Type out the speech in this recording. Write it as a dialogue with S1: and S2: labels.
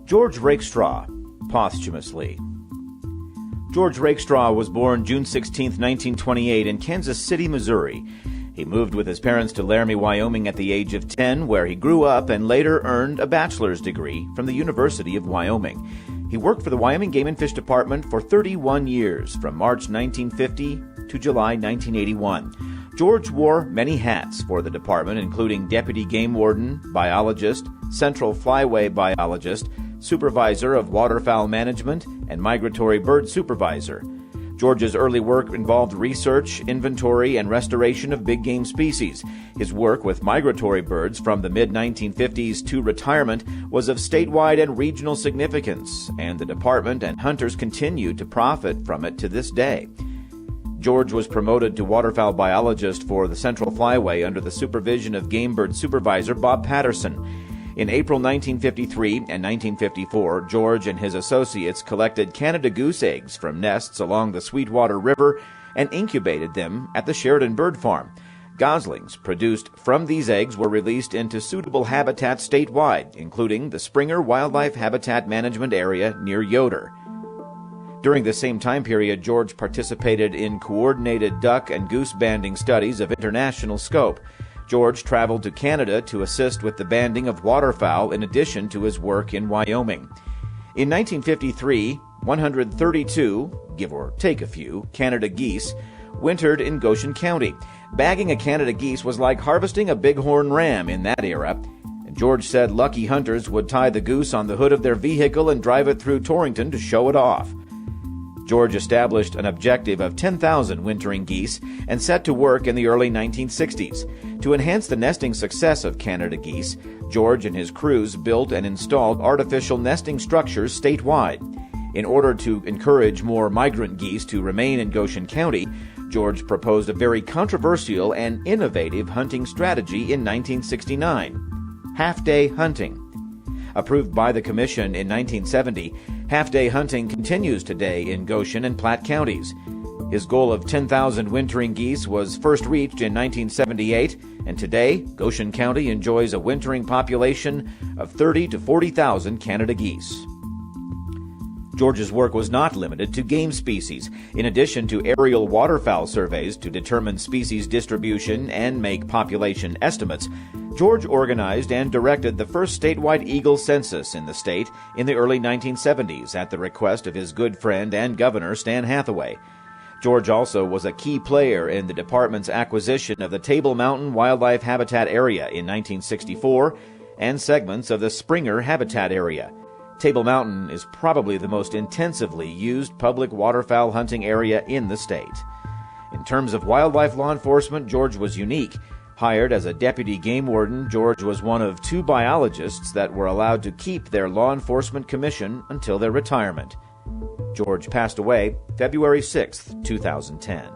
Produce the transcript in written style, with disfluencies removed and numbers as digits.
S1: George Wrakestraw, posthumously. George Wrakestraw was born June 16, 1928 in Kansas City, Missouri. He moved with his parents to Laramie, Wyoming at the age of 10, where he grew up and later earned a bachelor's degree from the University of Wyoming. He worked for the Wyoming Game and Fish Department for 31 years, from March 1950 to July 1981. George wore many hats for the department, including deputy game warden, biologist, central flyway biologist, supervisor of waterfowl management, and migratory bird supervisor. George's early work involved research, inventory, and restoration of big game species. His work with migratory birds from the mid-1950s to retirement was of statewide and regional significance, and the department and hunters continue to profit from it to this day. George was promoted to waterfowl biologist for the Central Flyway under the supervision of game bird supervisor Bob Patterson. In April 1953 and 1954, George and his associates collected Canada goose eggs from nests along the Sweetwater River and incubated them at the Sheridan Bird Farm. Goslings produced from these eggs were released into suitable habitats statewide, including the Springer Wildlife Habitat Management Area near Yoder. During the same time period, George participated in coordinated duck and goose banding studies of international scope. George traveled to Canada to assist with the banding of waterfowl in addition to his work in Wyoming. In 1953, 132, give or take a few, Canada geese wintered in Goshen County. Bagging a Canada geese was like harvesting a bighorn ram in that era. And George said lucky hunters would tie the goose on the hood of their vehicle and drive it through Torrington to show it off. George established an objective of 10,000 wintering geese and set to work in the early 1960s. To enhance the nesting success of Canada geese, George and his crews built and installed artificial nesting structures statewide. In order to encourage more migrant geese to remain in Goshen County, George proposed a very controversial and innovative hunting strategy in 1969: half-day hunting. Approved by the Commission in 1970, half-day hunting continues today in Goshen and Platte counties. His goal of 10,000 wintering geese was first reached in 1978, and today, Goshen County enjoys a wintering population of 30,000 to 40,000 Canada geese. George's work was not limited to game species. In addition to aerial waterfowl surveys to determine species distribution and make population estimates, George organized and directed the first statewide eagle census in the state in the early 1970s at the request of his good friend and governor, Stan Hathaway. George also was a key player in the department's acquisition of the Table Mountain Wildlife Habitat Area in 1964 and segments of the Springer Habitat Area. Table Mountain is probably the most intensively used public waterfowl hunting area in the state. In terms of wildlife law enforcement, George was unique. Hired as a deputy game warden, George was one of 2 biologists that were allowed to keep their law enforcement commission until their retirement. George passed away February 6, 2010.